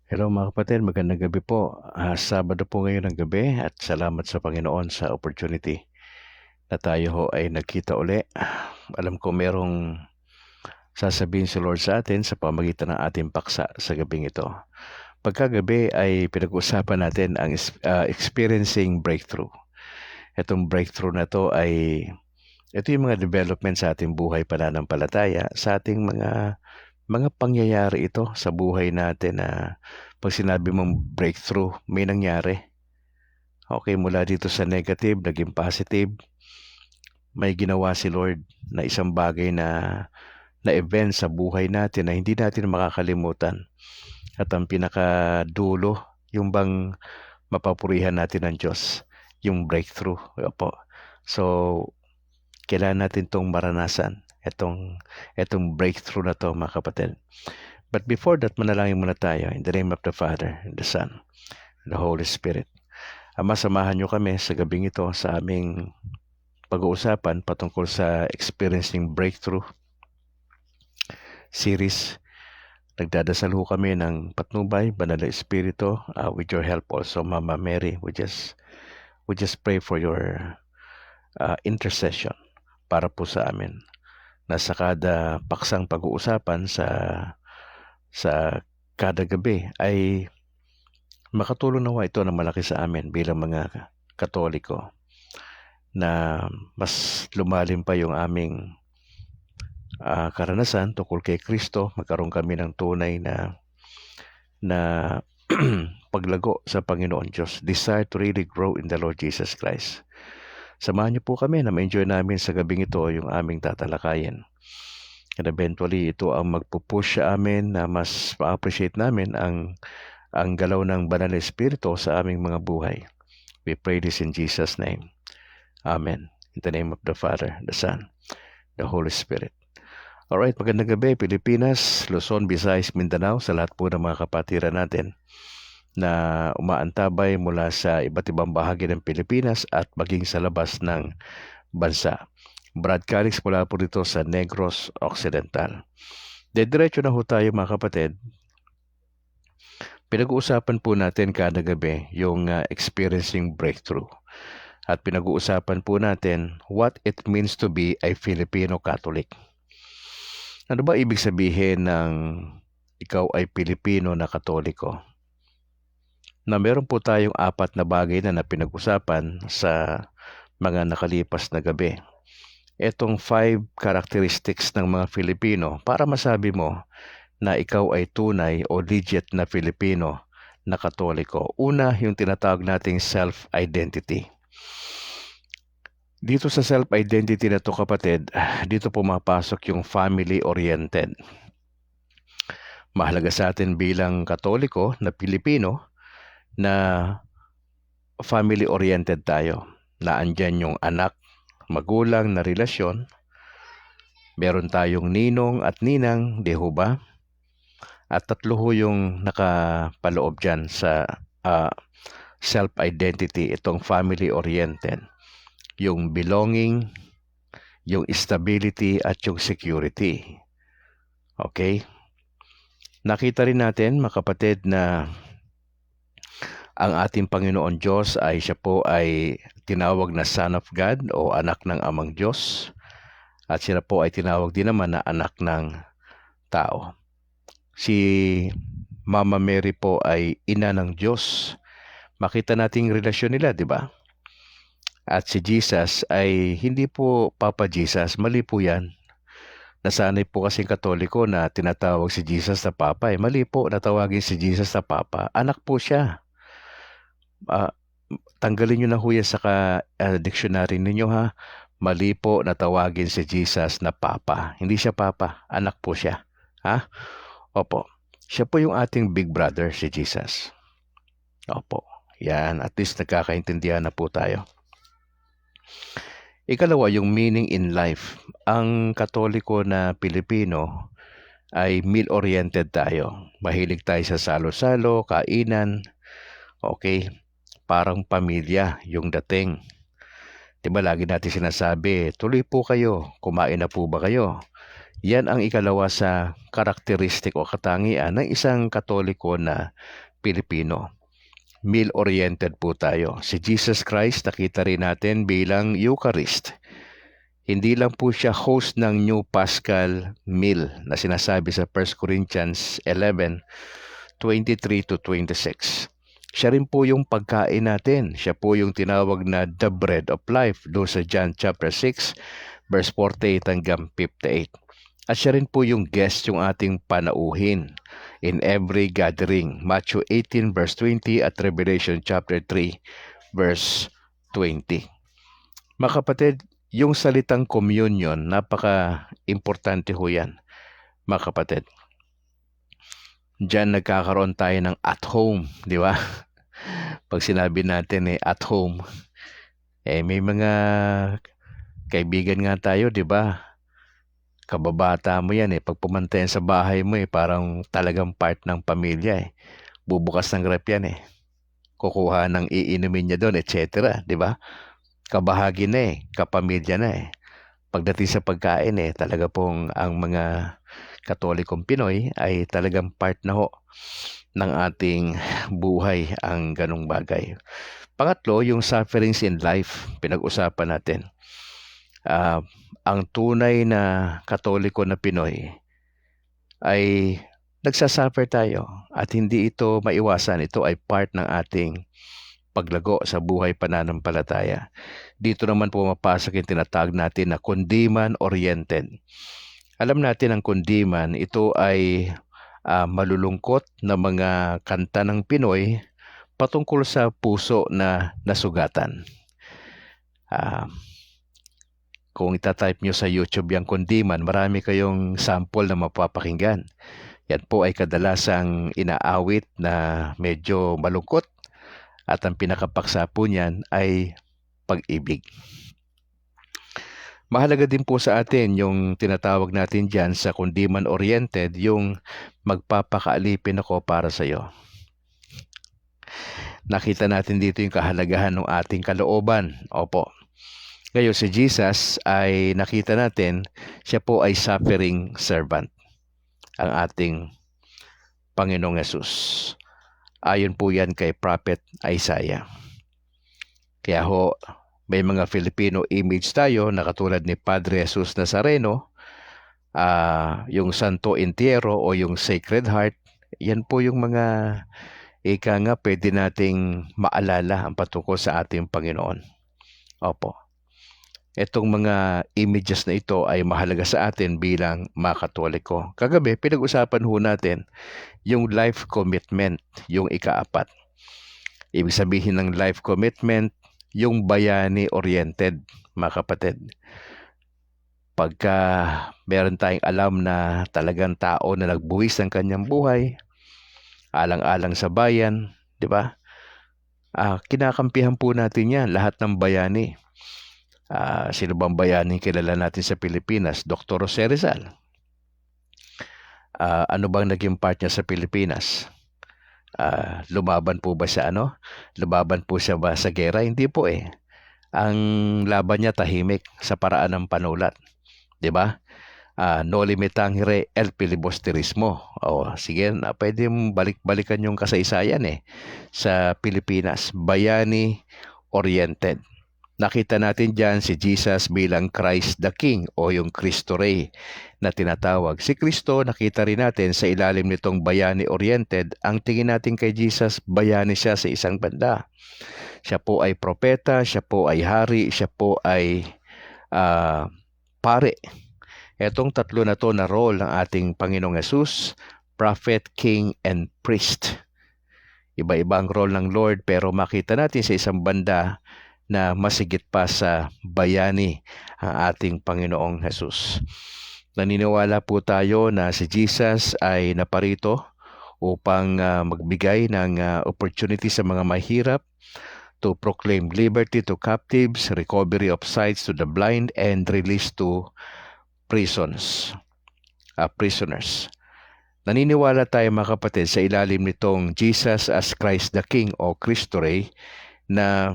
Hello mga kapatid, magandang gabi po. Sabado po ngayon ng gabi at salamat sa Panginoon sa opportunity na tayo ho ay nagkita uli. Alam ko merong sasabihin si Lord sa atin sa pamagitan ng ating paksa sa gabing ito. Pagkagabi ay pinag-uusapan natin ang experiencing breakthrough. Itong breakthrough na to ay ito yung mga development sa ating buhay pananampalataya, sa ating mga pangyayari ito sa buhay natin na pag sinabi mong breakthrough, may nangyari. Okay, mula dito sa negative, naging positive. May ginawa si Lord na isang bagay na event sa buhay natin na hindi natin makakalimutan. At ang pinakadulo, yung bang mapapurihan natin ng Diyos, yung breakthrough. Opo. So, kailangan natin itong maranasan. Itong breakthrough na to mga kapatid. But before that, manalangin muna tayo in the name of the Father, and the Son, and the Holy Spirit. Ama, samahan nyo kami sa gabing ito sa aming pag-uusapan patungkol sa Experiencing Breakthrough series. Nagdadasal ho kami ng patnubay, Banal na Espiritu, with your help also, Mama Mary. We just pray for your intercession para po sa amin. Nasa kada paksang pag-uusapan sa kada gabi ay makatulong nawa ito na malaki sa amin bilang mga Katoliko na mas lumalim pa yung aming karanasan tungkol kay Kristo, magkaroon kami ng tunay na paglago sa Panginoon Diyos. Desire to really grow in the Lord Jesus Christ. Samahan niyo po kami na ma-enjoy namin sa gabing ito yung aming tatalakayin. And eventually, ito ang magpupush sa amin na mas ma-appreciate namin ang galaw ng Banal na Espiritu sa aming mga buhay. We pray this in Jesus' name. Amen. In the name of the Father, the Son, the Holy Spirit. Alright, magandang gabi, Pilipinas, Luzon, Visayas, Mindanao, sa lahat po ng mga kapatiran natin na umaantabay mula sa iba't ibang bahagi ng Pilipinas at maging sa labas ng bansa. Broadcast mula po dito sa Negros Occidental. Diretso na ho tayo mga kapatid. Pinag-uusapan po natin kada gabi yung experiencing breakthrough. At pinag-uusapan po natin what it means to be a Filipino Catholic. Ano ba ibig sabihin ng ikaw ay Pilipino na Katoliko? Na meron po tayong 4 na bagay na pinag-usapan sa mga nakalipas na gabi. Itong 5 characteristics ng mga Filipino para masabi mo na ikaw ay tunay o legit na Filipino na Katoliko. Una, yung tinatawag nating self-identity. Dito sa self-identity na to kapatid, dito pumapasok yung family-oriented. Mahalaga sa atin bilang Katoliko na Pilipino na family-oriented tayo. Na andyan yung anak, magulang na relasyon. Meron tayong ninong at ninang, di ho ba? At 3 ho yung nakapaloob dyan sa self-identity, itong family-oriented. Yung belonging, yung stability at yung security. Okay? Nakita rin natin mga kapatid na ang ating Panginoon Diyos ay siya po ay tinawag na Son of God o anak ng Amang Diyos. At siya po ay tinawag din naman na anak ng tao. Si Mama Mary po ay ina ng Diyos. Makita nating relasyon nila, di ba? At si Jesus ay hindi po Papa Jesus, mali po yan. Nasanay po kasing Katoliko na tinatawag si Jesus na Papa. Mali po na tawagin si Jesus na Papa. Anak po siya. Tanggalin nyo na ho yan sa dictionary ninyo ha. Mali po na tawagin si Jesus na Papa. Hindi siya Papa. Anak po siya. Ha? Opo. Siya po yung ating big brother, si Jesus. Opo. Yan. At least nagkakaintindihan na po tayo. Ikalawa, yung meaning in life. Ang Katoliko na Pilipino ay meal-oriented tayo. Mahilig tayo sa salo-salo, kainan. Okay? Parang pamilya yung dating. Diba lagi natin sinasabi, tuloy po kayo, kumain na po ba kayo? Yan ang ikalawa sa karakteristik o katangian ng isang Katoliko na Pilipino. Meal-oriented po tayo. Si Jesus Christ, nakita rin natin bilang Eucharist. Hindi lang po siya host ng New Paschal Meal na sinasabi sa 1 Corinthians 11:23-26. Siya rin po yung pagkain natin. Siya po yung tinawag na the bread of life doon sa John chapter 6, verse 48 hanggang 58. At siya rin po yung guest yung ating panauhin in every gathering. Matthew 18 verse 20 at Revelation chapter 3 verse 20. Mga kapatid, yung salitang communion, napaka-importante ho yan. Mga kapatid, diyan nagkakaroon tayo ng at home, di ba? Pag sinabi natin at home, may mga kaibigan nga tayo, di ba? Kababata mo yan pag pumunta yan sa bahay mo parang talagang part ng pamilya Bubukas ng rep yan kukuha ng iinumin niya doon, etc. Di ba? Kabahagi na kapamilya na Pagdating sa pagkain talaga pong ang mga Katolikong Pinoy ay talagang part na ho ng ating buhay ang ganong bagay. Pangatlo, yung sufferings in life, pinag-usapan natin. Ang tunay na Katoliko na Pinoy ay nagsasuffer tayo at hindi ito maiwasan. Ito ay part ng ating paglago sa buhay pananampalataya. Dito naman pumapasok yung tinatawag natin na kundiman-oriented. Alam natin ang kundiman, ito ay malulungkot na mga kanta ng Pinoy patungkol sa puso na nasugatan. Kung itatype nyo sa YouTube yung kundiman, marami kayong sample na mapapakinggan. Yan po ay kadalasang inaawit na medyo malungkot at ang pinakapaksa po niyan ay pag-ibig. Mahalaga din po sa atin yung tinatawag natin dyan sa kundiman-oriented, yung magpapakaalipin ako para sa iyo. Nakita natin dito yung kahalagahan ng ating kalooban. Opo. Ngayon si Jesus ay nakita natin, siya po ay suffering servant, ang ating Panginoong Yesus. Ayon po yan kay Prophet Isaiah. Kaya ho, may mga Filipino image tayo na katulad ni Padre Jesus Nazareno, yung Santo Entierro o yung Sacred Heart. Yan po yung mga pwede nating maalala ang patungkol sa ating Panginoon. Opo. Itong mga images na ito ay mahalaga sa atin bilang mga Katoliko. Kagabi, pinag-usapan ho natin yung life commitment, yung ika-4. Ibig sabihin ng life commitment, yung bayani-oriented, mga kapatid. Pagka meron tayong alam na talagang tao na nagbuwis ng kanyang buhay, alang-alang sa bayan, di ba? Kinakampihan po natin yan, lahat ng bayani. Sino bang bayani kilala natin sa Pilipinas? Dr. Jose Rizal. Ano bang naging part niya sa Pilipinas? Lumaban po ba siya Lumaban po siya ba sa gera? Hindi po Ang laban niya tahimik sa paraan ng panulat. 'Di ba? Noli me tangere el filibusterismo. Sige, pwede mong balik-balikan yung kasaysayan sa Pilipinas. Bayani oriented. Nakita natin dyan si Jesus bilang Christ the King o yung Cristo Rey na tinatawag. Si Kristo, nakita rin natin sa ilalim nitong bayani-oriented. Ang tingin natin kay Jesus, bayani siya sa isang banda. Siya po ay propeta, siya po ay hari, siya po ay pare. Etong tatlo na to na role ng ating Panginoong Yesus, prophet, king, and priest. Iba-iba ang role ng Lord pero makita natin sa isang banda na masigit pa sa bayani ang ating Panginoong Hesus. Naniniwala po tayo na si Jesus ay naparito upang magbigay ng opportunity sa mga mahirap, to proclaim liberty to captives, recovery of sight to the blind, and release to prisoners. Naniniwala tayo mga kapatid sa ilalim nitong Jesus as Christ the King o Cristo Rey na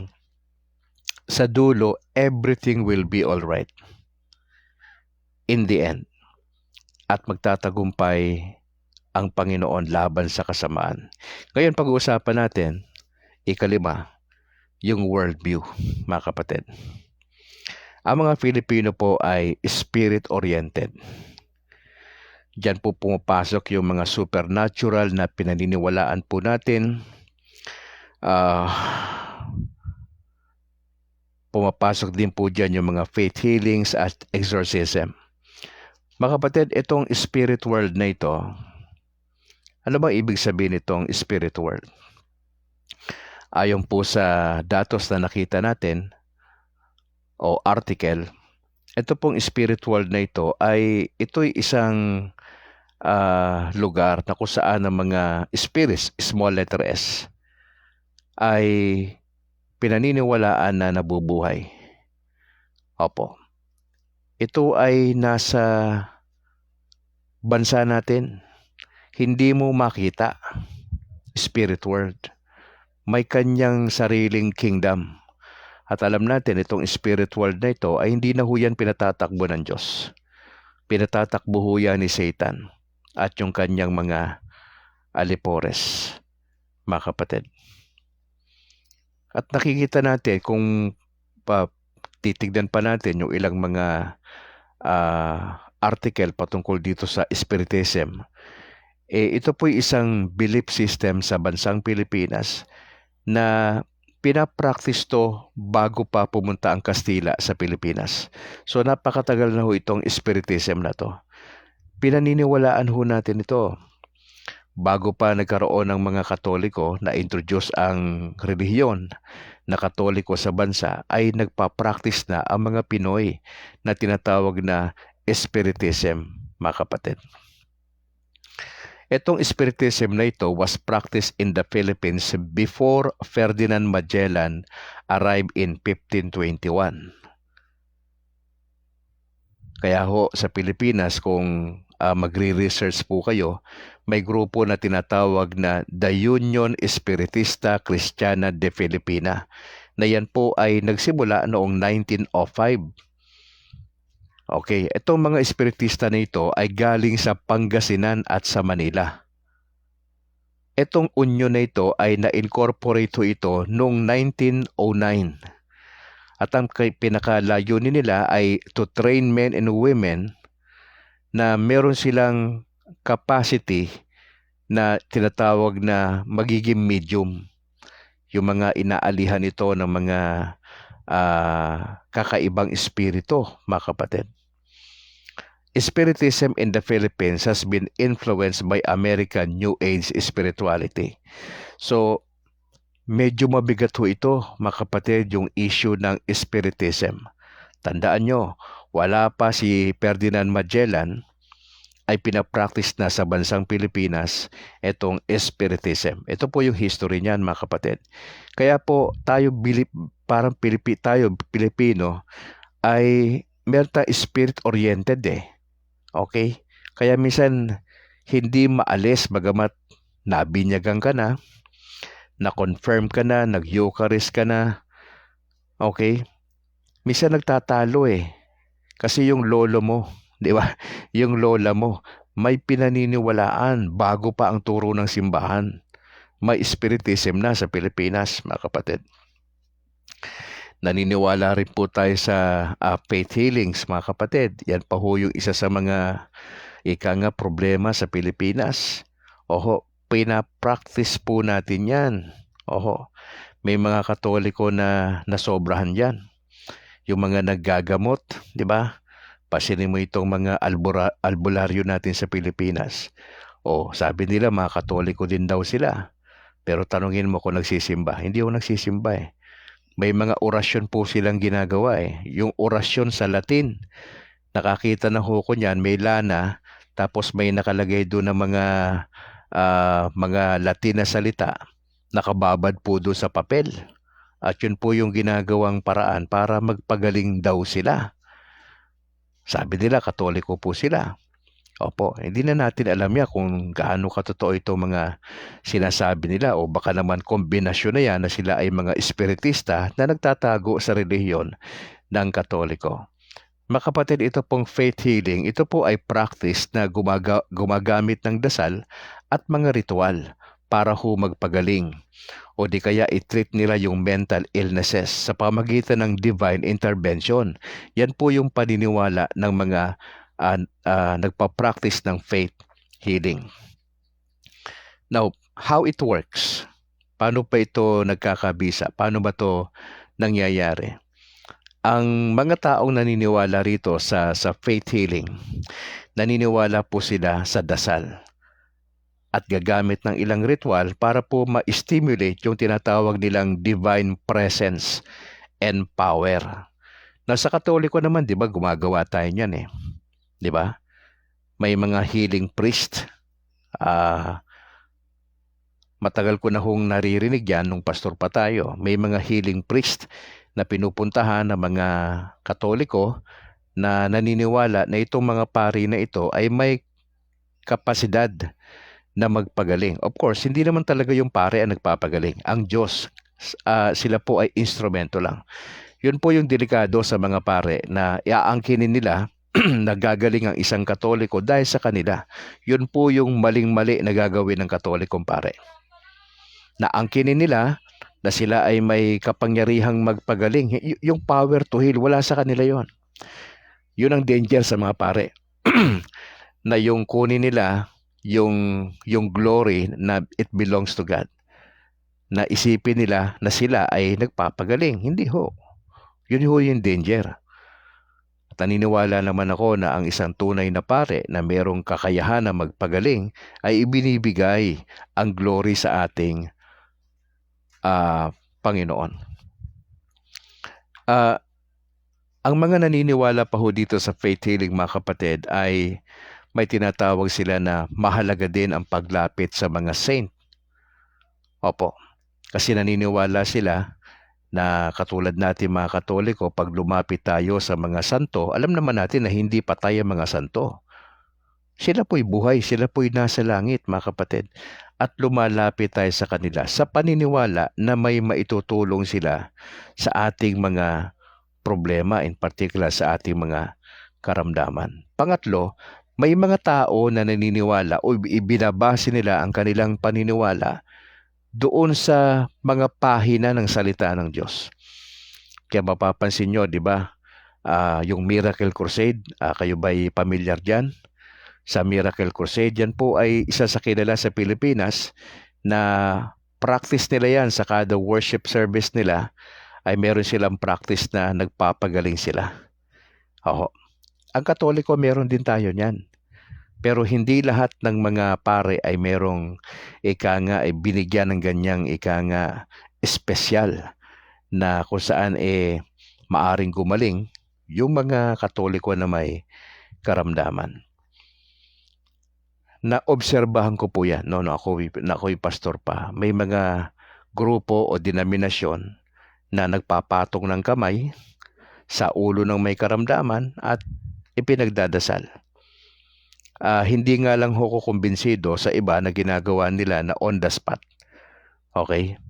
sa dulo, everything will be all right. In the end. at magtatagumpay ang Panginoon laban sa kasamaan. Ngayon pag-uusapan natin, ikalima, yung worldview, mga kapatid. Ang mga Filipino po ay spirit-oriented. Diyan po pumapasok yung mga supernatural na pinaniniwalaan po natin. Pumapasok din po dyan yung mga faith healings at exorcism. Mga kapatid, itong spirit world na ito, ano ba ibig sabihin itong spirit world? Ayon po sa datos na nakita natin o article, ito pong spirit world na ito ay ito'y isang lugar na kung saan ang mga spirits, small letter S, ay pinaniniwalaan na nabubuhay. Opo. Ito ay nasa bansa natin. Hindi mo makita. Spirit world. May kanyang sariling kingdom. At alam natin, itong spirit world na ito ay hindi na ho yan pinatatakbo ng Diyos. Pinatatakbo ho yan ni Satan at yung kanyang mga alipores, mga kapatid. At nakikita natin kung titignan pa natin yung ilang mga article patungkol dito sa spiritism. Ito po'y isang belief system sa bansang Pilipinas na pinapractice to bago pa pumunta ang Kastila sa Pilipinas. So napakatagal na ho itong spiritism na to. Pinaniniwalaan ho natin ito. Bago pa nagkaroon ng mga Katoliko na introduce ang relihiyon na Katoliko sa bansa, ay nagpa-practice na ang mga Pinoy na tinatawag na spiritism, mga kapatid. Itong spiritism na ito was practiced in the Philippines before Ferdinand Magellan arrived in 1521. Kaya ho sa Pilipinas, kung magre-research po kayo, may grupo na tinatawag na The Union Espiritista Cristiana de Filipina, na yan po ay nagsimula noong 1905. Okay, itong mga espiritista na ito ay galing sa Pangasinan at sa Manila. Itong union na ito ay na-incorporate ito noong 1909. At ang pinakalayunin nila ay to train men and women na meron silang capacity na tinatawag na magiging medium. Yung mga inaalihan ito ng mga kakaibang espiritu, mga kapatid. Spiritism in the Philippines has been influenced by American New Age spirituality. So, medyo mabigat ho ito, mga kapatid, yung issue ng spiritism. Tandaan nyo, wala pa si Ferdinand Magellan, ay pinapractice na sa bansang Pilipinas itong spiritism. Ito po yung history niyan, mga kapatid. Kaya po tayo Pilipino ay meron tayong spirit-oriented Okay? Kaya minsan hindi maalis bagamat nabinyagan ka na-confirm ka na, nag-Eucharist ka na. Okay? Minsan nagtatalo Kasi yung lolo mo, di ba? Yung lola mo, may pinaniniwalaan bago pa ang turo ng simbahan. May spiritism na sa Pilipinas, mga kapatid. Naniniwala rin po tayo sa faith healings, mga kapatid. Yan pa ho yung isa sa mga problema sa Pilipinas. Pinapractice po natin yan. May mga Katoliko na nasobrahan yan. Yung mga naggagamot, di ba? Pasinin mo itong mga albularyo natin sa Pilipinas. Sabi nila mga Katoliko din daw sila. Pero tanungin mo kung nagsisimba. Hindi ako nagsisimba May mga orasyon po silang ginagawa Yung orasyon sa Latin, nakakita na ho ko niyan, may lana, tapos may nakalagay doon ng mga Latin na salita, nakababad po doon sa papel. At yun po yung ginagawang paraan para magpagaling daw sila. Sabi nila, Katoliko po sila. Hindi na natin alam kung gaano katotoo itong mga sinasabi nila o baka naman kombinasyon na yan na sila ay mga espiritista na nagtatago sa relihiyon ng Katoliko. Mga kapatid, ito pong faith healing, ito po ay practice na gumagamit ng dasal at mga ritual para ho magpagaling o di kaya i-treat nila yung mental illnesses sa pamagitan ng divine intervention. Yan po yung paniniwala ng mga nagpa-practice ng faith healing. Now, how it works? Paano pa ito nagkakabisa? Paano ba ito nangyayari? Ang mga taong naniniwala rito sa faith healing, naniniwala po sila sa dasal at gagamit ng ilang ritual para po ma-stimulate yung tinatawag nilang divine presence and power. Na sa Katoliko naman, 'di ba, gumagawa tayo niyan eh. 'Di ba? May mga healing priest. Matagal ko na hong naririnig yan nung pastor pa tayo. May mga healing priest na pinupuntahan ng mga Katoliko na naniniwala na itong mga pari na ito ay may kapasidad na magpagaling. Of course, hindi naman talaga yung pare ang nagpapagaling. Ang Diyos, sila po ay instrumento lang. Yun po yung delikado sa mga pare na iaangkinin nila na gagaling ang isang Katoliko dahil sa kanila. Yun po yung maling-mali na gagawin ng Katolikong pare. Na angkinin nila na sila ay may kapangyarihang magpagaling. Yung power to heal, wala sa kanila yon. Yun ang danger sa mga pare. Na yung kunin nila yung glory na it belongs to God. Na isipin nila na sila ay nagpapagaling. Hindi ho. Yun ho yung danger. At naniniwala naman ako na ang isang tunay na pare na merong kakayahan na magpagaling ay ibinibigay ang glory sa ating Panginoon. Ang mga naniniwala pa ho dito sa faith healing, mga kapatid, ay may tinatawag sila na mahalaga din ang paglapit sa mga saint. Opo, kasi naniniwala sila na katulad natin mga Katoliko, pag lumapit tayo sa mga santo, alam naman natin na hindi patay ang mga santo. Sila po'y buhay, sila po'y nasa langit, mga kapatid. At lumalapit tayo sa kanila sa paniniwala na may maitutulong sila sa ating mga problema, in particular sa ating mga karamdaman. Pangatlo, may mga tao na naniniwala o ibinabase nila ang kanilang paniniwala doon sa mga pahina ng salita ng Diyos. Kaya mapapansin nyo, di ba, yung Miracle Crusade, kayo ba'y pamilyar dyan? Sa Miracle Crusade, yan po ay isa sa kilala sa Pilipinas na practice nila yan sa kada worship service nila ay meron silang practice na nagpapagaling sila. Oo. Ang Katoliko meron din tayo niyan. Pero hindi lahat ng mga pare ay merong ay binigyan ng ganyang espesyal na kung saan maaring gumaling yung mga Katoliko na may karamdaman. Naobserbahan ko po yan, no, ako'y pastor pa. May mga grupo o denominasyon na nagpapatong ng kamay sa ulo ng may karamdaman at ipinagdadasal. Hindi nga lang ako kumbinsido sa iba na ginagawa nila na on the spot. Okay?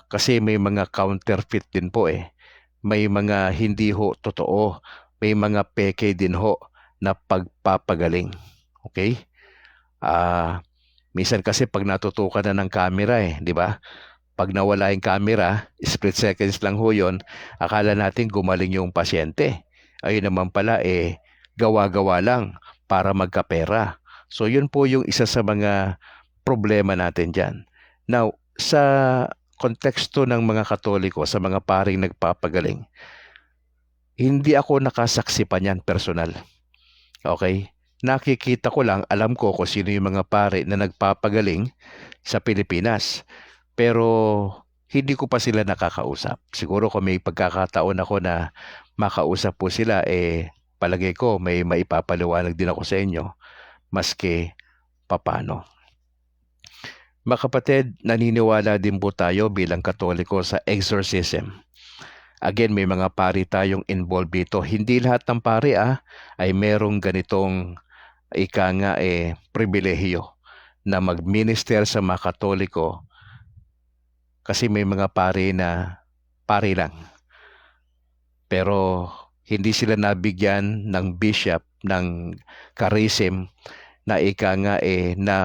Kasi may mga counterfeit din po eh. May mga hindi ho totoo. May mga peke din ho na pagpapagaling. Okay? Minsan kasi pag natutukan na ng camera di ba? Pag nawala yung camera, split seconds lang ho yun, akala natin gumaling yung pasyente. Ayun naman pala gawa-gawa lang para magkapera. So yun po yung isa sa mga problema natin dyan. Now, sa konteksto ng mga Katoliko, sa mga paring nagpapagaling, hindi ako nakasaksi pa niyan personal. Okay? Nakikita ko lang, alam ko kung sino yung mga pare na nagpapagaling sa Pilipinas. Pero hindi ko pa sila nakakausap. Siguro kung may pagkakataon ako na makausap po sila, palagay ko may maipapaliwanag din ako sa inyo, maski papano. Mga kapatid, naniniwala din po tayo bilang Katoliko sa exorcism. Again, may mga pari tayong involved dito. Hindi lahat ng pari ay merong ganitong pribilehiyo na mag-minister sa mga Katoliko kasi may mga pari na pari lang. Pero Hindi sila nabigyan ng bishop ng charism na na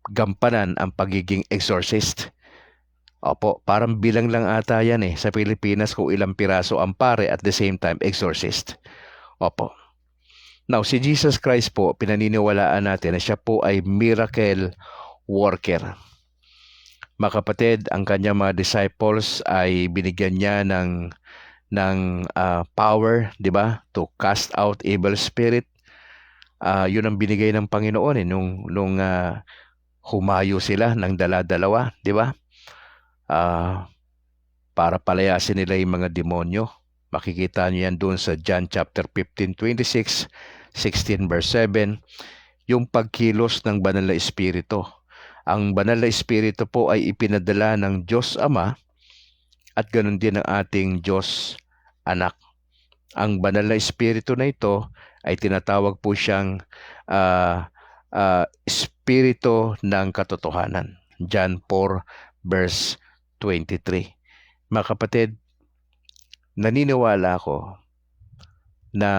gampanan ang pagiging exorcist. Opo, parang bilang lang ata yan sa Pilipinas kung ilang piraso ang pare at the same time exorcist. Opo. Now, si Jesus Christ po, pinaniniwalaan natin na siya po ay miracle worker. Mga kapatid, ang kanyang mga disciples ay binigyan niya ng power, di ba? To cast out evil spirit. Yun ang binigay ng Panginoon nung humayo sila ng dala-dalawa, di ba? Para palayasin nila yung mga demonyo. Makikita niyo yan doon sa John chapter 15:26, 16 verse 7, yung pagkilos ng banal na espiritu. Ang banal na espiritu po ay ipinadala ng Diyos Ama at ganoon din ang ating Diyos Anak. Ang banal na espiritu na ito ay tinatawag po siyang espiritu ng katotohanan. John 4 verse 23. Mga kapatid, naniniwala ako na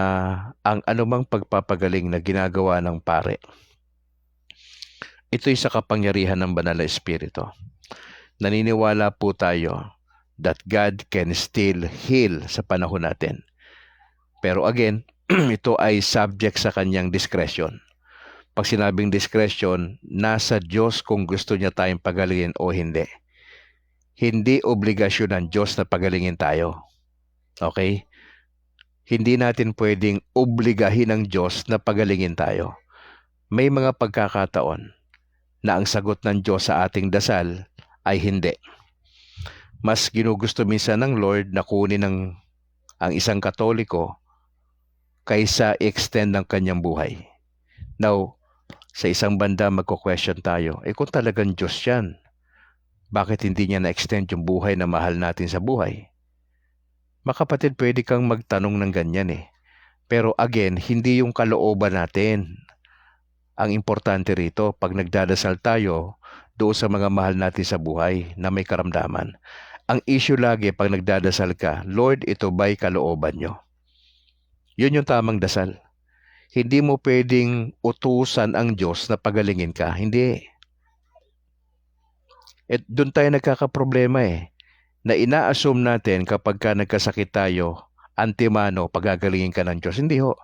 ang anumang pagpapagaling na ginagawa ng pare, ito'y sa kapangyarihan ng banal na espiritu. Naniniwala po tayo that God can still heal sa panahon natin. Pero again, ito ay subject sa kanyang discretion. Pag sinabing discretion, nasa Diyos kung gusto niya tayong pagalingin o hindi. Hindi obligasyon ng Diyos na pagalingin tayo. Okay? Hindi natin pwedeng obligahin ng Diyos na pagalingin tayo. May mga pagkakataon na ang sagot ng Diyos sa ating dasal ay hindi. Mas ginugusto minsan ng Lord na kunin ang isang Katoliko kaysa extend ng kanyang buhay. Now, sa isang banda magko-question tayo, kung talagang Diyos yan, bakit hindi niya na-extend yung buhay na mahal natin sa buhay? Mga kapatid, pwede kang magtanong ng ganyan Pero again, hindi yung kalooban natin. Ang importante rito, pag nagdadasal tayo, doon sa mga mahal natin sa buhay na may karamdaman. Ang issue lagi pag nagdadasal ka, Lord, ito ba'y kalooban nyo? Yun yung tamang dasal. Hindi mo pwedeng utusan ang Diyos na pagalingin ka. Hindi. Doon tayo nagkakaproblema na ina-assume natin kapag ka nagkasakit tayo, antemano, pagagalingin ka ng Diyos. Hindi ho.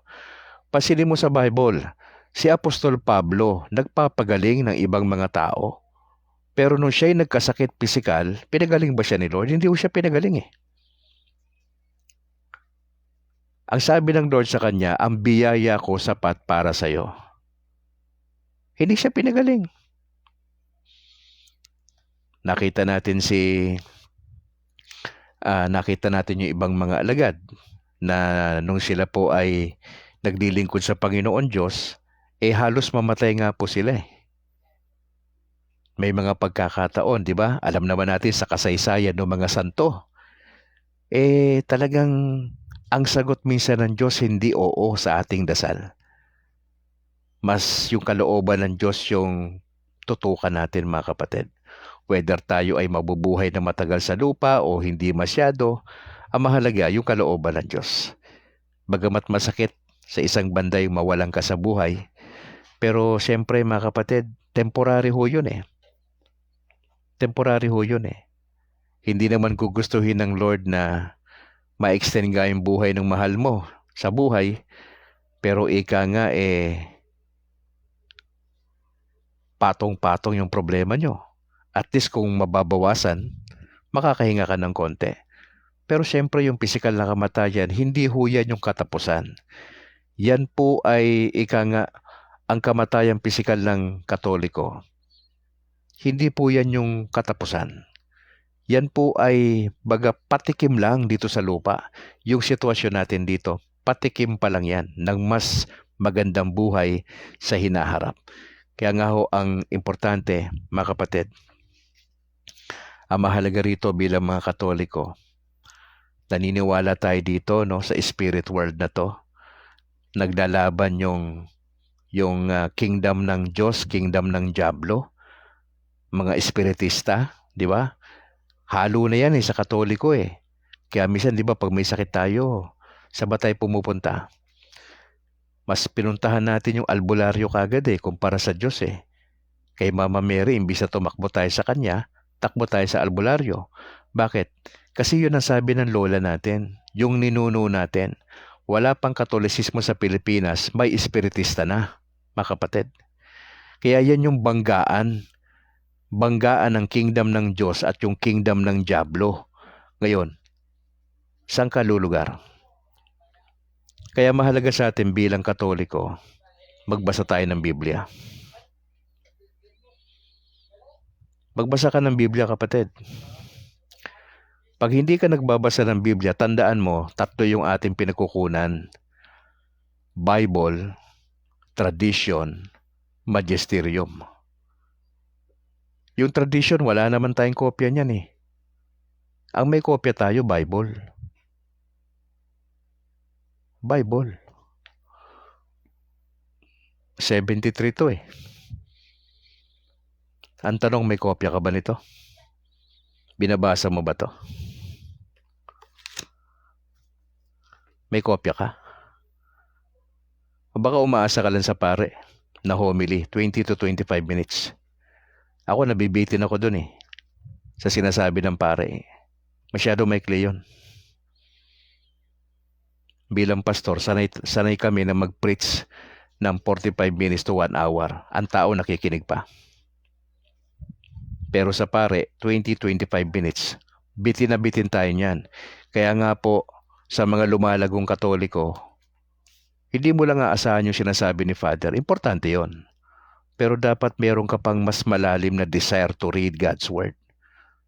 Pasilin mo sa Bible, si Apostol Pablo nagpapagaling ng ibang mga tao. Pero nung siya'y nagkasakit pisikal, pinagaling ba siya ni Lord? Hindi ho siya pinagaling Ang sabi ng Lord sa kanya, ang biyaya ko sapat para sa'yo. Hindi siya pinagaling. Nakita natin yung ibang mga alagad na nung sila po ay naglilingkod sa Panginoon Diyos, halos mamatay nga po sila May mga pagkakataon, di ba? Alam naman natin sa kasaysayan ng mga santo. Talagang ang sagot minsan ng Diyos hindi oo sa ating dasal. Mas yung kalooban ng Diyos yung tutukan natin, mga kapatid. Whether tayo ay mabubuhay na matagal sa lupa o hindi masyado, ang mahalaga yung kalooban ng Diyos. Bagamat masakit sa isang banda yung mawalan ka sa buhay, pero siyempre mga kapatid, temporary ho yun Temporary ho yun Hindi naman gugustuhin ng Lord na ma-extend nga yung buhay ng mahal mo sa buhay, pero patong-patong yung problema nyo. At least kung mababawasan, makakahinga ka ng konti. Pero siyempre yung physical na kamatayan, hindi ho yan yung katapusan. Yan po ay ang kamatayang physical ng Katoliko. Hindi po yan yung katapusan. Yan po ay patikim lang dito sa lupa. Yung sitwasyon natin dito, patikim pa lang yan ng mas magandang buhay sa hinaharap. Kaya nga ho ang importante, mga kapatid, ang mahalaga rito bilang mga Katoliko, naniniwala tayo dito sa spirit world na to. Naglalaban yung kingdom ng Diyos, kingdom ng Diablo, mga espiritista, di ba? Halo na yan sa Katoliko Kaya minsan, di ba, pag may sakit tayo, Sa ba tayo pumupunta? Mas pinuntahan natin yung albularyo kagad kumpara sa Diyos Kay Mama Mary, imbis na tumakbo tayo sa kanya, takbo tayo sa albularyo. Bakit? Kasi yun ang sabi ng lola natin, yung ninuno natin. Wala pang Katolisismo sa Pilipinas, may espiritista na, mga kapatid. Kaya yan yung banggaan ng kingdom ng Diyos at yung kingdom ng Diablo. Ngayon, saan ka lulugar? Kaya mahalaga sa atin bilang Katoliko, magbasa tayo ng Biblia. Magbasa ka ng Biblia, kapatid. Pag hindi ka nagbabasa ng Biblia, tandaan mo, tatlo yung ating pinagkukunan. Bible, tradition, magisterium. Yung tradition, wala naman tayong kopya niyan Ang may kopya tayo, Bible. Bible. 73 to Ang tanong, may kopya ka ba nito? Binabasa mo ba to? May kopya ka? O baka umaasa ka lang sa pare na homily, 20 to 25 minutes. Ako nabibitin ako dun sa sinasabi ng pare. Masyado maikli yun. Bilang pastor, sanay kami na mag-preach ng 45 minutes to 1 hour. Ang tao nakikinig pa. Pero sa pare, 20-25 minutes. Bitin na bitin tayo niyan. Kaya nga po, sa mga lumalagong Katoliko, hindi mo lang aasahan yung sinasabi ni Father. Importante yon. Pero dapat meron ka pang mas malalim na desire to read God's Word.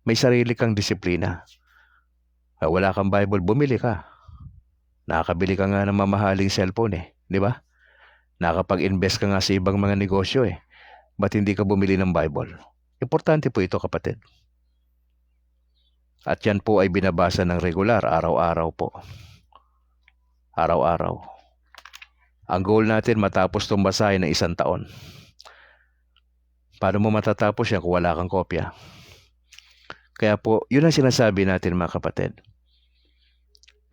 May sarili kang disiplina. Wala kang Bible, bumili ka. Nakakabili ka nga ng mamahaling cellphone di ba? Nakakapag-invest ka nga sa ibang mga negosyo Ba't hindi ka bumili ng Bible? Importante po ito, kapatid. At yan po ay binabasa ng regular, araw-araw po. Araw-araw. Ang goal natin matapos itong basahin ng 1 taon. Paano mo matatapos yan kung wala kang kopya? Kaya po, yun ang sinasabi natin, mga kapatid.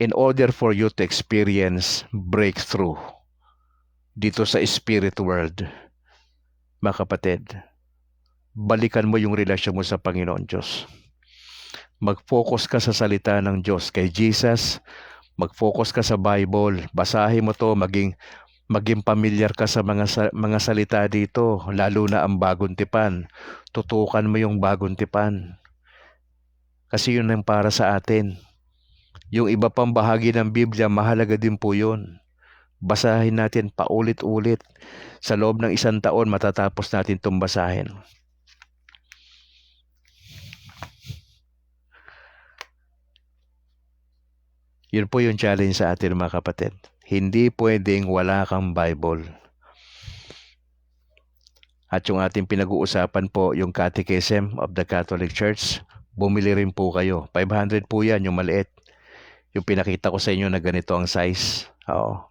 In order for you to experience breakthrough dito sa spirit world, mga kapatid, balikan mo yung relasyon mo sa Panginoon Diyos. Mag-focus ka sa salita ng Diyos, kay Jesus. Mag-focus ka sa Bible. Basahin mo to, maging pamilyar ka sa mga salita dito, lalo na ang bagong tipan. Tutukan mo yung bagong tipan. Kasi yun ang para sa atin. Yung iba pang bahagi ng Biblia, mahalaga din po yun. Basahin natin paulit-ulit. Sa loob ng 1 taon, matatapos natin itong basahin. Yun po yung challenge sa atin, mga kapatid. Hindi pwedeng wala kang Bible. At yung ating pinag-uusapan po, yung Catechism of the Catholic Church, bumili rin po kayo. 500 po yan, yung maliit. Yung pinakita ko sa inyo na ganito ang size.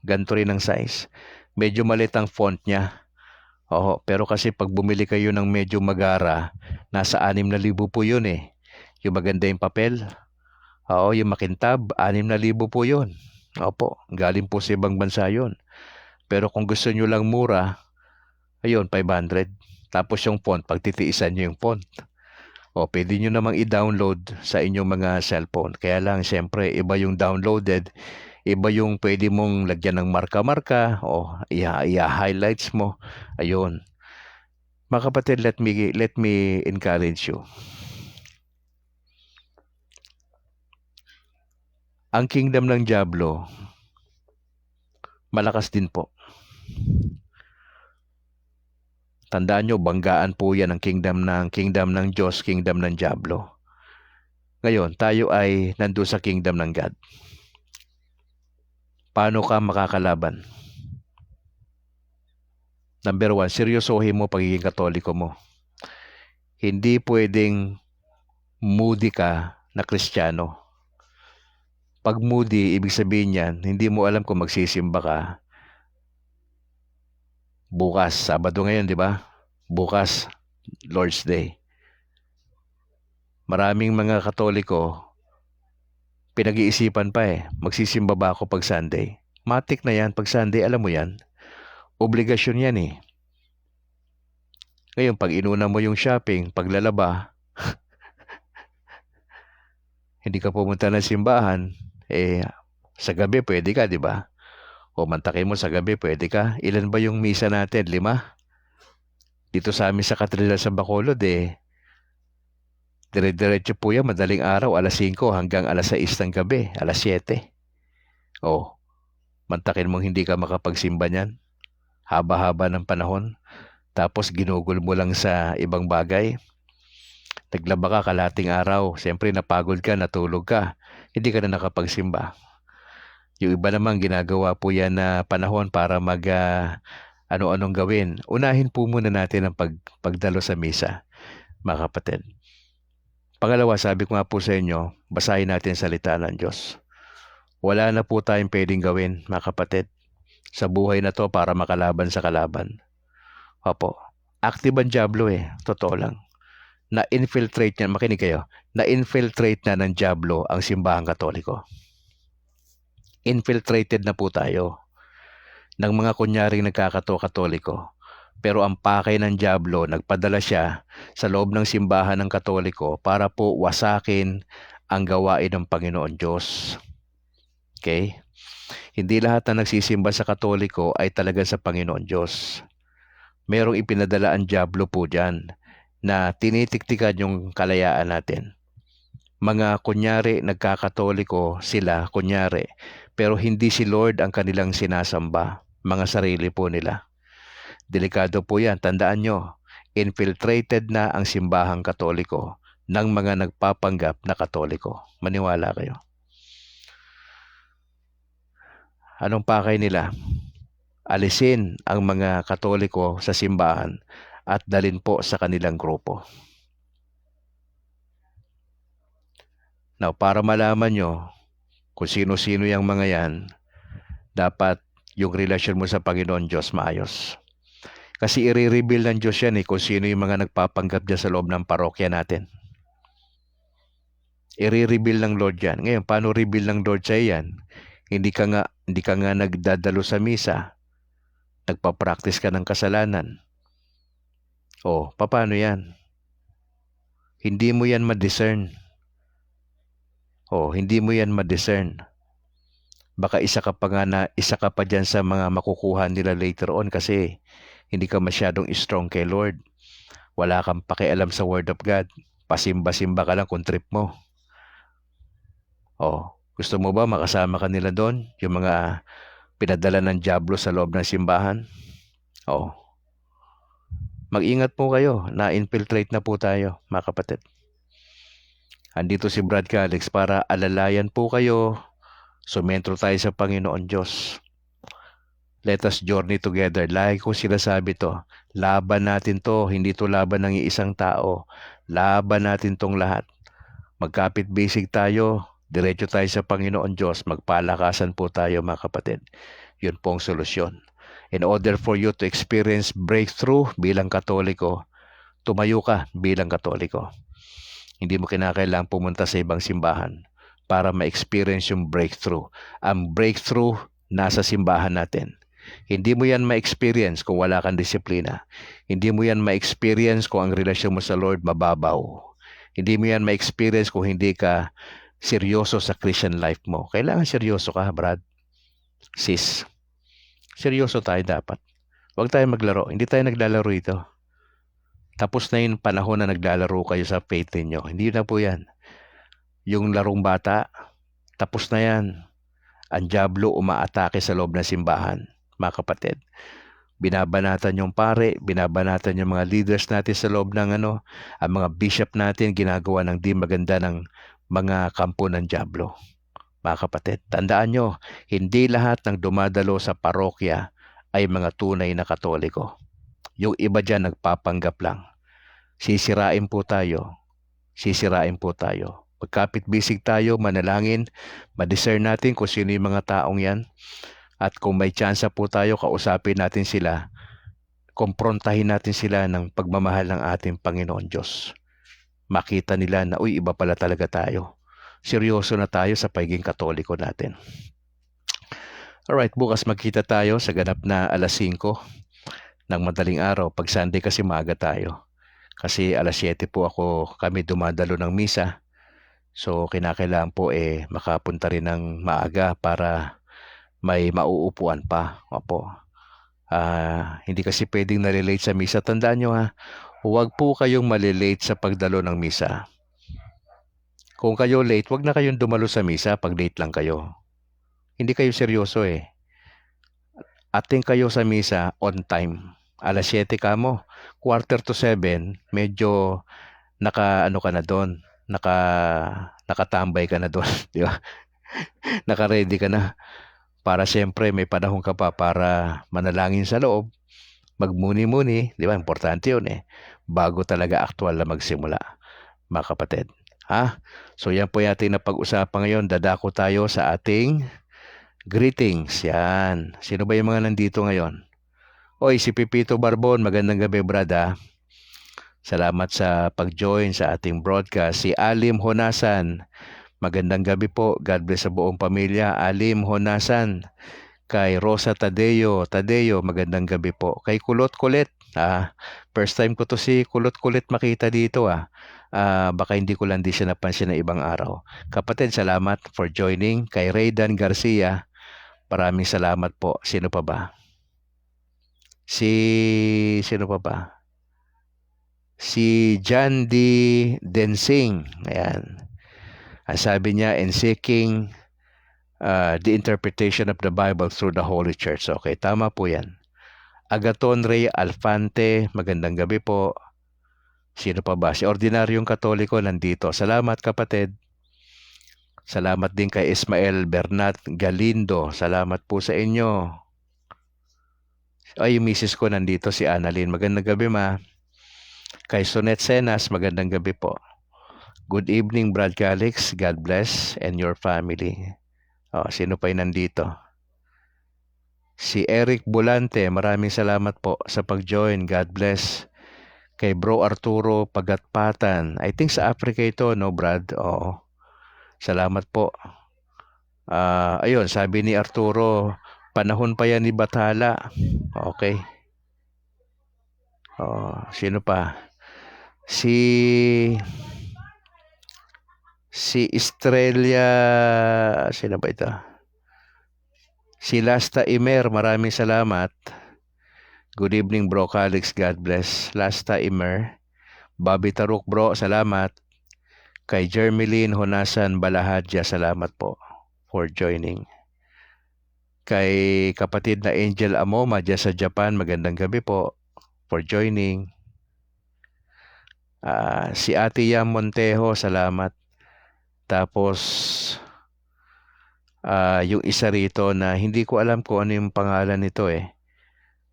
Ganito rin ang size. Medyo maliit ang font niya. Pero kasi pag bumili kayo ng medyo magara, nasa 6,000 po yun Yung maganda yung papel. Yung makintab, 6,000 po yun. Opo, galing po sa ibang bansa yun. Pero kung gusto nyo lang mura, ayun, 500. Tapos yung font, pagtitiisan nyo yung font. Pwede nyo namang i-download sa inyong mga cellphone. Kaya lang, siyempre, iba yung downloaded. Iba yung pwede mong lagyan ng marka-marka i-highlights mo. Ayun. Mga kapatid, let me encourage you. Ang kingdom ng Diablo, malakas din po. Tandaan nyo, banggaan po yan ang kingdom ng Diyos, kingdom ng Diablo. Ngayon, tayo ay nandun sa kingdom ng God. Paano ka makakalaban? Number 1, seryosohin mo pagiging Katoliko mo. Hindi pwedeng moody ka na Kristiyano. Pag moody, ibig sabihin yan, hindi mo alam kung magsisimba ka. Bukas, Sabado ngayon, di ba? Bukas, Lord's Day. Maraming mga Katoliko, Pinag-iisipan pa magsisimba ba ako pag Sunday? Matik na yan, pag Sunday, alam mo yan, obligasyon yan Ngayon, pag inuna mo yung shopping, paglalaba, hindi ka pumunta ng simbahan, sa gabi pwede ka, di ba? O mantakin mo sa gabi, pwede ka. Ilan ba yung misa natin? 5? Dito sa amin sa Katedral sa Bacolod, dire-diretso po yan, madaling araw, alas 5 hanggang alas 6 ng gabi, alas 7. O, mantakin mong hindi ka makapagsimba niyan. Haba-haba ng panahon. Tapos ginugol mo lang sa ibang bagay. Naglaba ka kalating araw. Siyempre napagod ka, natulog ka. Hindi ka na nakapagsimba. Yung iba naman ginagawa po yan na panahon para ano-anong gawin. Unahin po muna natin ang pagdalo sa misa, mga kapatid. Pangalawa, sabi ko nga po sa inyo, basahin natin salita ng Diyos. Wala na po tayong pwedeng gawin, mga kapatid, sa buhay na to para makalaban sa kalaban. Opo, active ang Diablo totoo lang. Na-infiltrate niya, makinig kayo, na-infiltrate na ng Diablo ang simbahang Katoliko. Infiltrated na po tayo ng mga kunyaring nagkakato-Katoliko. Pero ang pakay ng Diablo, nagpadala siya sa loob ng simbahan ng Katoliko para po wasakin ang gawain ng Panginoon Diyos. Okay? Hindi lahat na nagsisimba sa Katoliko ay talaga sa Panginoon Diyos. Merong ipinadala ang Diablo po dyan na tinitiktikan yung kalayaan natin. Mga kunyari, nagkakatoliko sila, kunyari, pero hindi si Lord ang kanilang sinasamba, mga sarili po nila. Delikado po yan, tandaan nyo, infiltrated na ang simbahang Katoliko ng mga nagpapanggap na Katoliko. Maniwala kayo. Anong pakay nila? Alisin ang mga Katoliko sa simbahan at dalhin po sa kanilang grupo. Now, para malaman nyo kung sino-sino yung mga yan, dapat yung relasyon mo sa Panginoon Diyos maayos. Kasi i-reveal ng Diyos yan kung sino yung mga nagpapanggap dyan sa loob ng parokya natin. I-reveal ng Lord yan. Ngayon, paano reveal ng Lord sa yan? Hindi ka nga nagdadalo sa misa. Nagpa-practice ka ng kasalanan. Paano yan? Hindi mo yan ma-discern. Hindi mo yan ma-discern. Baka isa ka pa dyan sa mga makukuha nila later on kasi hindi ka masyadong strong kay Lord. Wala kang pakialam sa Word of God. Pasimba-simba ka lang kung trip mo. Gusto mo ba makasama ka nila doon? Yung mga pinadala ng Diablo sa loob ng simbahan? Mag-ingat po kayo. Na-infiltrate na po tayo, mga kapatid. Andito si Brad Calix para alalayan po kayo. Sumentro tayo sa Panginoon Diyos. Let us journey together. Lagi ko sinasabi to. Laban natin to. Hindi to laban ng isang tao. Laban natin tong lahat. Magkapit basic tayo. Diretso tayo sa Panginoon Diyos. Magpalakasan po tayo, mga kapatid. Yun po ang solusyon. In order for you to experience breakthrough bilang Katoliko, tumayo ka bilang Katoliko. Hindi mo kinakailangang pumunta sa ibang simbahan para ma-experience yung breakthrough. Ang breakthrough nasa simbahan natin. Hindi mo yan ma-experience kung wala kang disiplina. Hindi mo yan ma-experience kung ang relasyon mo sa Lord mababaw. Hindi mo yan ma-experience kung hindi ka seryoso sa Christian life mo. Kailangan seryoso ka, Brad. Sis. Seryoso tayo dapat. Huwag tayo maglaro. Hindi tayo naglalaro ito. Tapos na yung panahon na naglalaro kayo sa faith niyo. Hindi na po yan. Yung larong bata, tapos na yan. Ang Diablo umaatake sa loob ng simbahan, mga kapatid. Binabanatan yung pare, binabanatan yung mga leaders natin sa loob ng ang mga bishop natin ginagawa ng di maganda ng mga kampo ng Diablo. Mga kapatid, tandaan nyo, hindi lahat ng dumadalo sa parokya ay mga tunay na Katoliko. Yung iba dyan nagpapanggap lang. Sisirain po tayo. Pagkapit bisig tayo, manalangin, ma-discern natin kung sino yung mga taong yan. At kung may tsansa po tayo, kausapin natin sila. Komprontahin natin sila ng pagmamahal ng ating Panginoon Diyos. Makita nila na, iba pala talaga tayo. seryoso na tayo sa pagiging Katoliko natin. Alright, bukas magkita tayo sa ganap na 5:00 ng madaling araw. Pag Sunday kasi maaga tayo. Kasi 7:00 po kami dumadalo ng misa. So kinakailangan po makapunta rin ng maaga para may mauupuan pa. Opo. Hindi kasi pwedeng nalilate sa misa. Tandaan nyo huwag po kayong malilate sa pagdalo ng misa. Kung kayo late, wag na kayong dumalo sa misa pag late lang kayo. Hindi kayo seryoso Ating kayo sa misa on time. 7:00 ka mo. 6:45, medyo naka-ano ka na doon. Nakatambay ka na doon. Di ba? Naka-ready ka na. Para siyempre may panahon ka pa para manalangin sa loob. Magmuni-muni. Di ba? Importante yun bago talaga actual na magsimula. Mga kapatid. So yan po ating napag-usapan ngayon. Dadako tayo sa ating greetings. Yan. Sino ba yung mga nandito ngayon? Oy, si Pipito Barbon. Magandang gabi, brada. Salamat sa pag-join sa ating broadcast. Si Alim Honasan. Magandang gabi po. God bless sa buong pamilya. Alim Honasan. Kay Rosa Tadeo. Magandang gabi po. Kay Kulot Kulit. First time ko to si Kulot Kulit makita dito baka hindi ko lang siya napansin na ibang araw. Kapatid, salamat for joining. Kay Raydan Garcia. Maraming salamat po. Sino pa ba? Sino pa ba? Si John D. Densing. Ayan. Ang sabi niya, in seeking the interpretation of the Bible through the Holy Church. Okay, tama po yan. Agaton Ray Alfante, magandang gabi po. Sino pa ba? Si Ordinaryong Katoliko nandito. Salamat kapatid. Salamat din kay Ismael Bernat Galindo. Salamat po sa inyo. Ay, yung misis ko nandito, si Annalyn. Magandang gabi, ma. Kay Sonet Senas, magandang gabi po. Good evening, Brad Calix. God bless and your family. Sino pa yung nandito? Si Eric Bulante, maraming salamat po sa pag-join. God bless. Kay Bro Arturo Pagatpatan. I think sa Africa ito, no, Brad? Oo. Salamat po. Ayun, sabi ni Arturo, panahon pa yan ni Bathala. Okay. Sino pa? Si Estrella, sino ba ito? Si Lasta Imer, maraming salamat. Good evening, Bro Calix. God bless. Lasta Imer. Bobby Taruk, bro, salamat. Kay Jermeline Honasan Balahadja, salamat po for joining. Kay kapatid na Angel Amoma dyan sa Japan, magandang gabi po for joining. Si Ate Yam Montejo, salamat. Tapos yung isa rito na hindi ko alam kung ano yung pangalan nito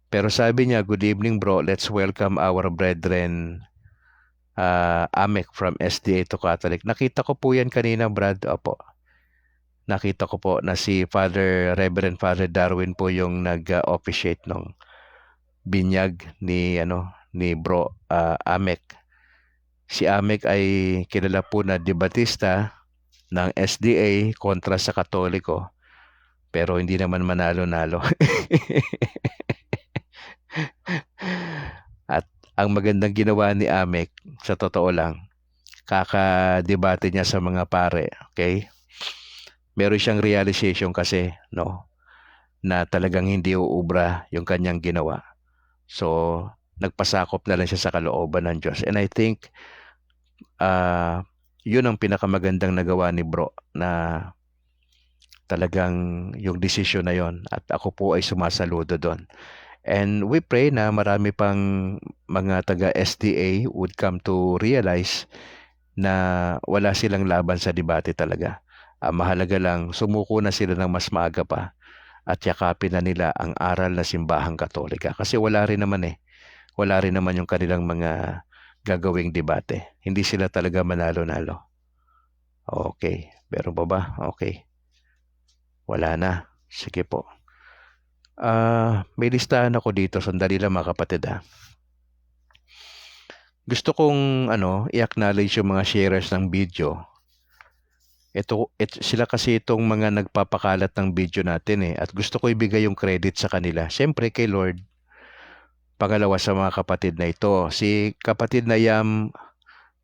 pero sabi niya, good evening bro, let's welcome our brethren Amek from SDA to Catholic. Nakita ko po yan kanina, Brad. Opo. Nakita ko po na si Reverend Father Darwin po yung nag-officiate nung binyag ni Bro Amek. Si Amek ay kilala po na debatista ng SDA kontra sa Katoliko. Pero hindi naman manalo-nalo. At ang magandang ginawa ni Amek, sa totoo lang, kakadebate niya sa mga pare, okay? Meron siyang realization kasi, no, na talagang hindi uubra yung kanyang ginawa. So, nagpasakop na lang siya sa kalooban ng Diyos. And I think, yun ang pinakamagandang nagawa ni Bro, na talagang yung decision na yon, at ako po ay sumasaludo doon. And we pray na marami pang mga taga-SDA would come to realize na wala silang laban sa debate talaga. Mahalaga lang, sumuko na sila ng mas maaga pa at yakapin na nila ang aral na simbahang Katolika. Kasi wala rin naman yung kanilang mga gagawing debate. Hindi sila talaga manalo-nalo. Okay. Meron pa ba? Okay. Wala na. Sige po. May listahan ako dito. Sandali lang mga kapatid Gusto kong i-acknowledge yung mga sharers ng video. Sila kasi itong mga nagpapakalat ng video natin at gusto ko ibigay yung credit sa kanila. Siyempre kay Lord. Pangalawa sa mga kapatid na ito. Si kapatid na Yam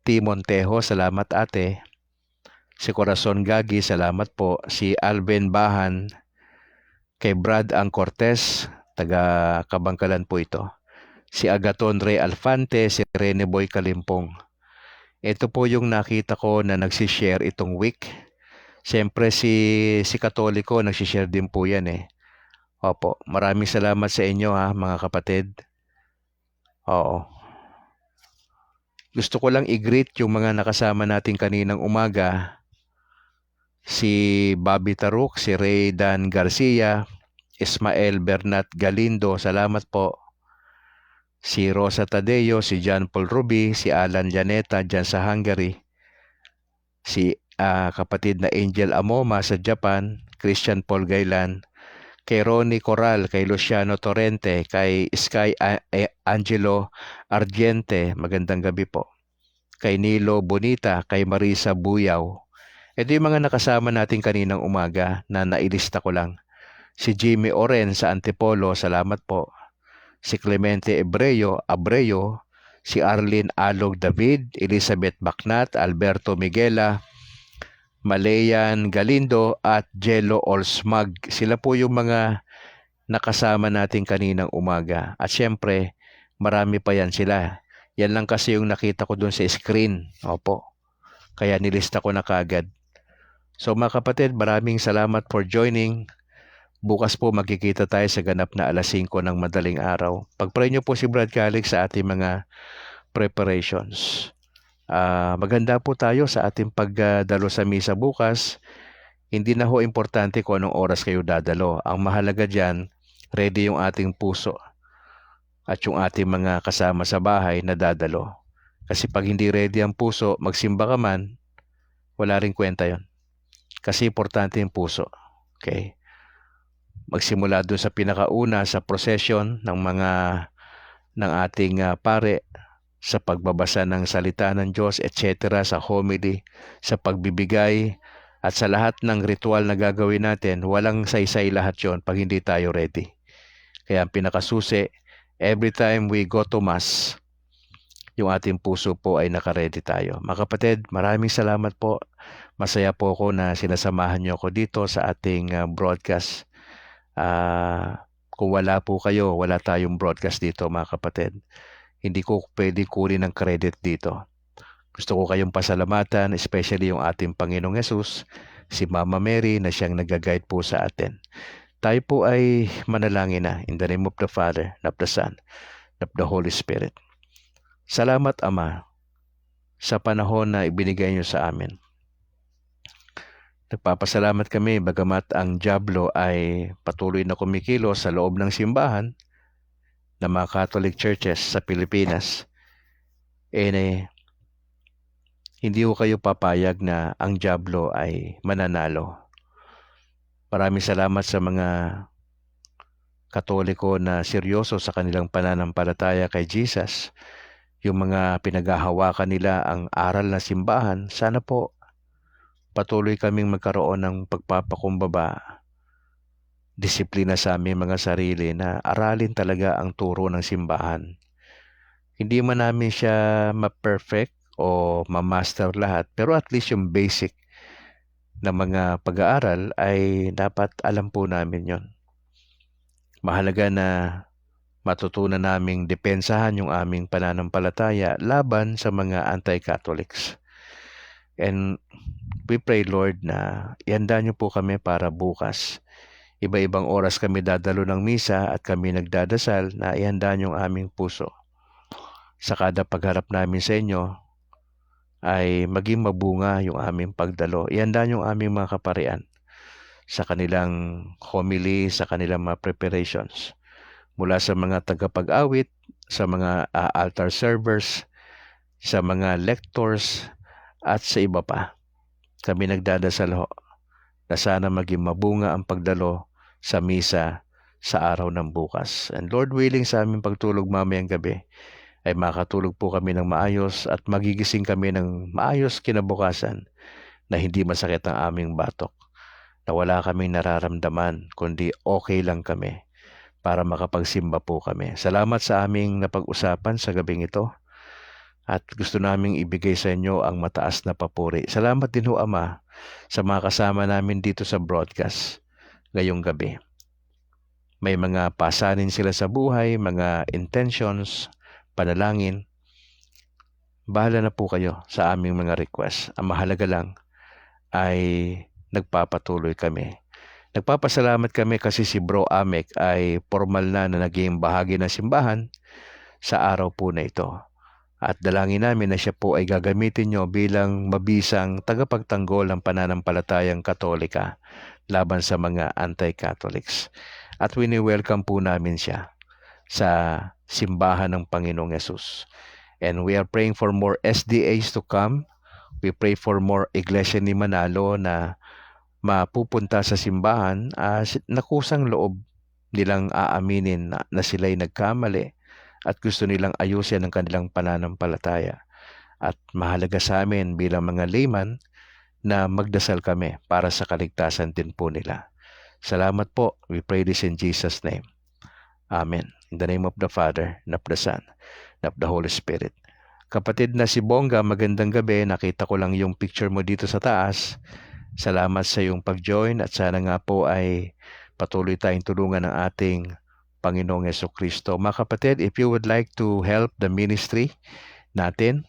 T. Montejo, salamat ate. Si Corazon Gagi, salamat po. Si Alvin Bahan, kay Brad Ang Cortez, taga Kabangkalan po ito. Si Agaton Ray Alfante, si Rene Boy Kalimpong. Ito po yung nakita ko na nagsishare itong week. Siyempre si Katoliko nagsishare din po yan Opo, maraming salamat sa inyo mga kapatid. Oo. Gusto ko lang i-greet yung mga nakasama natin kaninang umaga. Si Bobby Taruk, si Ray Dan Garcia, Ismael Bernat Galindo, salamat po. Si Rosa Tadeo, si John Paul Ruby, si Alan Janeta dyan sa Hungary. Si kapatid na Angel Amoma sa Japan, Christian Paul Gailan, kay Ronnie Coral, kay Luciano Torrente, kay Sky Angelo Argente, magandang gabi po. Kay Nilo Bonita, kay Marisa Buyaw. Ito yung mga nakasama natin kaninang umaga na nailista ko lang. Si Jimmy Oren sa Antipolo, salamat po. Si Clemente Abreu, si Arlene Alog David, Elizabeth Bacnat, Alberto Miguela, Malayan Galindo at Jello Olsmag. Sila po yung mga nakasama natin kaninang umaga. At syempre, marami pa yan sila. Yan lang kasi yung nakita ko dun sa screen. Opo. Kaya nilista ko na kagad. So mga kapatid, maraming salamat for joining. Bukas po magkikita tayo sa ganap na alas 5 ng madaling araw. Pag-pray nyo po si Brad Calix sa ating mga preparations. Maganda po tayo sa ating pagdalo sa misa bukas. Hindi na ho importante kung anong oras kayo dadalo. Ang mahalaga dyan, ready yung ating puso at yung ating mga kasama sa bahay na dadalo. Kasi pag hindi ready ang puso, magsimba ka man, wala rin kwenta yon. Kasi importante yung puso. Okay? Magsimula doon sa pinakauna sa procession ng ating pare, sa pagbabasa ng salita ng Diyos, etc., sa homily, sa pagbibigay, at sa lahat ng ritual na gagawin natin. Walang saysay lahat yon pag hindi tayo ready. Kaya ang pinakasusi, every time we go to Mass, yung ating puso po ay nakaredy tayo. Mga kapatid, maraming salamat po. Masaya po ako na sinasamahan niyo ako dito sa ating broadcast. Kung wala po kayo, wala tayong broadcast dito mga kapatid. Hindi ko pwede kunin ng credit dito. Gusto ko kayong pasalamatan, especially yung ating Panginoong Hesus, si Mama Mary na siyang nag-guide po sa atin. Tayo po ay manalangin na in the name of the Father, of the Son, of the Holy Spirit. Salamat Ama sa panahon na ibinigay niyo sa amin. Nagpapasalamat kami bagamat ang dyablo ay patuloy na kumikilos sa loob ng simbahan ng mga Catholic churches sa Pilipinas. Hindi ko kayo papayag na ang dyablo ay mananalo. Maraming salamat sa mga Katoliko na seryoso sa kanilang pananampalataya kay Jesus. Yung mga pinaghahawakan nila ang aral na simbahan, sana po patuloy kaming magkaroon ng pagpapakumbaba, disiplina sa aming mga sarili na aralin talaga ang turo ng simbahan. Hindi man namin siya ma-perfect o ma-master lahat, pero at least yung basic na mga pag-aaral ay dapat alam po namin yon. Mahalaga na matutunan naming depensahan yung aming pananampalataya laban sa mga anti-Catholics. And we pray, Lord, na ihanda niyo po kami para bukas. Iba-ibang oras kami dadalo ng misa at kami nagdadasal na ihanda niyo ang aming puso. Sa kada pagharap namin sa inyo ay maging mabunga yung aming pagdalo. Ihanda niyo ang aming mga kaparian sa kanilang homily, sa kanilang mga preparations. Mula sa mga tagapag-awit, sa mga altar servers, sa mga lectors, at sa iba pa. Kami nagdadasal ho na sana maging mabunga ang pagdalo sa misa sa araw ng bukas. And Lord willing, sa aming pagtulog mamayang gabi ay makatulog po kami ng maayos at magigising kami ng maayos kinabukasan. na hindi masakit ang aming batok, na wala kaming nararamdaman, kundi okay lang kami para makapagsimba po kami. Salamat sa aming napag-usapan sa gabing ito at gusto naming ibigay sa inyo ang mataas na papuri. Salamat din ho, Ama, sa mga kasama namin dito sa broadcast ngayong gabi. May mga pasanin sila sa buhay, mga intentions, panalangin. Bahala na po kayo sa aming mga request. Ang mahalaga lang ay nagpapatuloy kami. Nagpapasalamat kami kasi si Bro Amek ay formal na naging bahagi ng simbahan sa araw po na ito. At dalangin namin na siya po ay gagamitin nyo bilang mabisang tagapagtanggol ng pananampalatayang Katolika laban sa mga anti-Catholics. At wini-welcome po namin siya sa simbahan ng Panginoong Yesus. And we are praying for more SDAs to come. We pray for more Iglesia ni Manalo na mapupunta sa simbahan na kusang loob nilang aaminin na sila'y nagkamali at gusto nilang ayusin ang kanilang pananampalataya. At mahalaga sa amin bilang mga layman na magdasal kami para sa kaligtasan din po nila. Salamat po. We pray this in Jesus' name. Amen. In the name of the Father, and of the Son, and of the Holy Spirit. Kapatid na si Bongga, magandang gabi. Nakita ko lang yung picture mo dito sa taas. Salamat sa iyong pag-join at sana nga po ay patuloy tayong tulungan ng ating Panginoong Jesucristo. Mga kapatid, if you would like to help the ministry natin,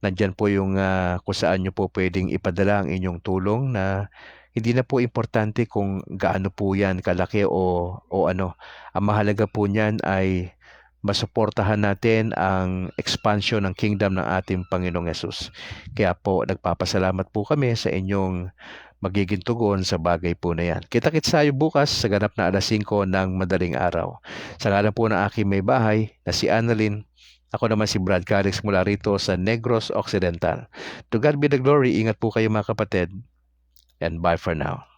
nandyan po yung kung saan nyo po pwedeng ipadala ang inyong tulong na hindi na po importante kung gaano po yan kalaki o ano. Ang mahalaga po niyan ay masuportahan natin ang expansion ng kingdom ng ating Panginoong Yesus. Kaya po nagpapasalamat po kami sa inyong magiging tugon sa bagay po na yan. Kita-kits tayo bukas sa ganap na 5:00 ng madaling araw. Sa ngalan po ng aking may bahay na si Annalyn, ako naman si Brad Calix mula rito sa Negros Occidental. To God be the glory. Ingat po kayo mga kapatid. And bye for now.